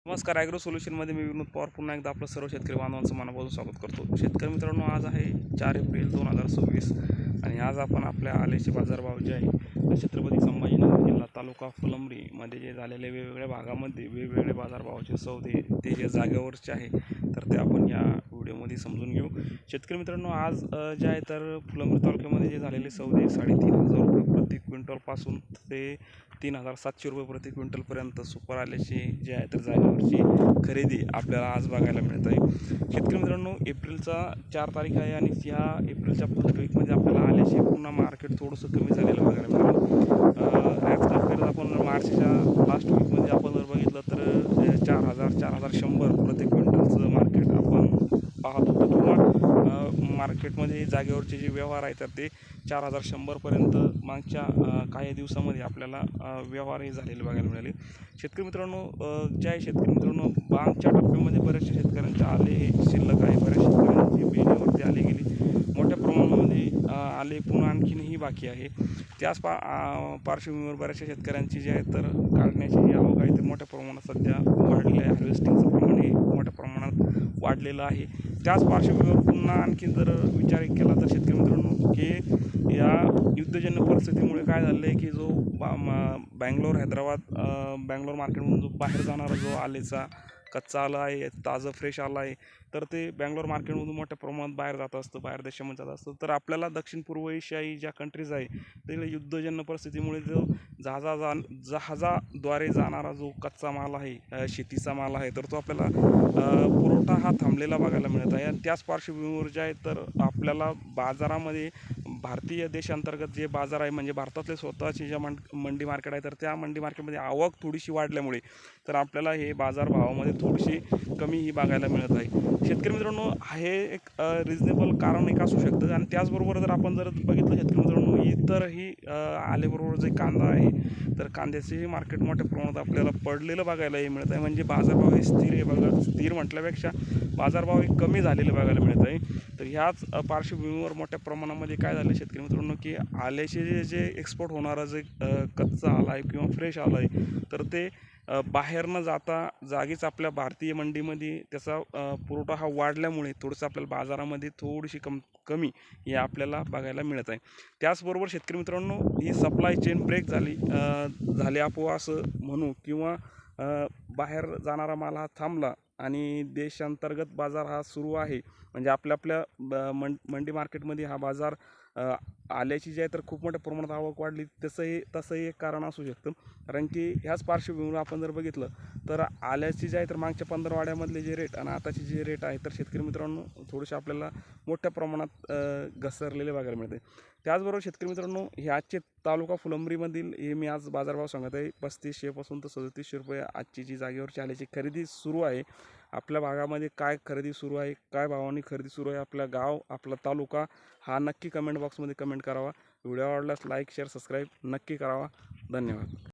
नमस्कार. ॲग्रो सोल्युशनमध्ये मी विनोद पवार पुन्हा एकदा आपलं सर्व शेतकरी बांधवांचं मनापासून स्वागत करतो. शेतकरी मित्रांनो, आज आहे 4 एप्रिल 2026 आणि आज आपण आपल्या आल्याचे बाजारभाव जे आहे छत्रपती संभाजीनगर जिल्हा तालुका फुलंब्रीमध्ये जे झालेले वेगवेगळ्या भागामध्ये वेगवेगळे बाजारभावाचे सौदे ते जे जागेवरचे आहे तर ते आपण या व्हिडिओमध्ये समजून घेऊ. शेतकरी मित्रांनो, आज जे आहे तर फुलंब्री तालुक्यामध्ये जे झालेले सौदे 3,500 रुपये प्रति क्विंटलपासून ते 3,700 रुपये प्रति क्विंटलपर्यंत सुपर आल्याचे जे आहे तर जागेवरची खरेदी आपल्याला आज बघायला मिळत आहे. शेतकरी मित्रांनो, एप्रिलचा 4 तारीख आहे आणि ह्या एप्रिलच्या फर्स्ट वीकमध्ये आपल्याला आल्याचे पुन्हा मार्केट थोडंसं कमी झालेलं बघायला मिळालं. ॲज कम्पेअर आपण मार्चच्या लास्ट वीकमध्ये आपण जर बघितलं तर 4,100 प्रति क्विंटलचं मार्केट आपण पाहत होतो किंवा मार्केटमध्ये जागेवरचे जे व्यवहार आहे तर ते 4,100पर्यंत मागच्या काही दिवसामध्ये आपल्याला व्यवहारही झालेले बघायला मिळाले. शेतकरी मित्रांनो, शेतकरी मित्रांनो, मागच्या टप्प्यामध्ये बऱ्याचशा शेतकऱ्यांचे आले हे शिल्लक आहे. बऱ्याच शेतकऱ्यांची बेण्यावरती आले गेली मोठ्या प्रमाणामध्ये आले पुन्हा आणखीनही बाकी आहे. त्याच पार्श्वभूमीवर बऱ्याचशा शेतकऱ्यांची जे आहे तर काढण्याची जी आवक आहे ते मोठ्या प्रमाणात सध्या वाढलेली आहे. हार्वेस्टिंगचं प्रमाण हे मोठ्या प्रमाणात वाढलेलं आहे. त्याच पार्श्वभूमीवर पुन्हा आणखी जर विचार केला तर शेतकरी मित्रांनो, की या युद्धजन्य परिस्थितीमुळे काय झालं आहे की जो बँगलोर बँगलोर मार्केटमधून जो बाहेर जाणारा जो आलेचा कच्चा आलं आहे, ताजं फ्रेश आलं आहे तर ते बँगलोर मार्केटमधून मोठ्या प्रमाणात बाहेर जात असतं, बाहेर देशामध्ये जात असतं. तर आपल्याला दक्षिण पूर्व एशियाई ज्या कंट्रीज आहे ते युद्धजन्य परिस्थितीमुळे जो जहाजाद्वारे जाणारा जो कच्चा माल आहे, शेतीचा माल आहे तर तो आपल्याला पुरवठा हा थांबलेला बघायला मिळत आहे. आणि त्याच पार्श्वभूमीवर जे आहे तर आपल्याला बाजारामध्ये भारतीय देशांतर्गत जे बाजार आहे म्हणजे भारतातले स्वतःचे ज्या मंडी मार्केट आहे तर त्या मंडी मार्केटमध्ये आवक थोडीशी वाढल्यामुळे तर आपल्याला हे बाजारभावामध्ये थोडीशी कमी ही बघायला मिळत आहे. शेतकरी मित्रांनो, हे एक रिजनेबल कारण एक असू शकतं. आणि त्याचबरोबर जर आपण बघितलं शेतकरी मित्रांनो, इतरही आल्याबरोबर जे कांदा आहे तर कांद्याचेही मार्केट मोठ्या प्रमाणात आपल्याला पडलेलं बघायला मिळत आहे. म्हणजे बाजारभाव हे स्थिर आहे बघा, स्थिर म्हटल्यापेक्षा बाजारभाव हे कमी झालेले बघायला मिळत आहे. तर ह्याच पार्श्वभूमीवर मोठ्या प्रमाणामध्ये काय झालं शेतकरी मित्रांनो, की आल्याचे जे एक्सपोर्ट होणारं जे कच्चा आला आहे किंवा फ्रेश आला आहे तर ते बाहेर न जाता जागीच आपल्या भारतीय मंडीमध्ये त्याचा पुरवठा हा वाढल्यामुळे थोडंसं आपल्याला बाजारामध्ये थोडीशी कमी हे आपल्याला बघायला मिळत आहे. त्याचबरोबर शेतकरी मित्रांनो, ही सप्लाय चेन ब्रेक झाली आपोआप असं म्हणू किंवा बाहेर जाणारा माल हा थांबला आणि देशांतर्गत बाजार हा सुरू आहे. म्हणजे आपल्या मंडी मार्केटमध्ये हा बाजार आल्याची जी आहे तर खूप मोठ्या प्रमाणात आवक वाढली तसंही एक कारण असू शकतं. कारण की ह्याच पार्श्वभूमीवर आपण जर बघितलं तर आल्याची जी आहे तर मागच्या 15 वाड्यामधले जे रेट आणि आताचे जे रेट आहे तर शेतकरी मित्रांनो थोडेसे आपल्याला मोठ्या प्रमाणात घसरलेले बघायला मिळते. त्याचबरोबर शेतकरी मित्रांनो, हे आजचे तालुका फुलंब्रीमधील हे मी आज बाजारभाव सांगत आहे 3,500 पासून तर 3,700 रुपये आजची जी जागेवरची आल्याची खरेदी सुरू आहे. आपल्या भागामध्ये काय खरेदी सुरू आहे, काय भावाने खरेदी सुरू आहे, आपलं गाव, आपला तालुका हा नक्की कमेंट बॉक्समध्ये कमेंट करावा. व्हिडिओ आवडल्यास लाईक, शेअर, सबस्क्राईब नक्की करावा. धन्यवाद.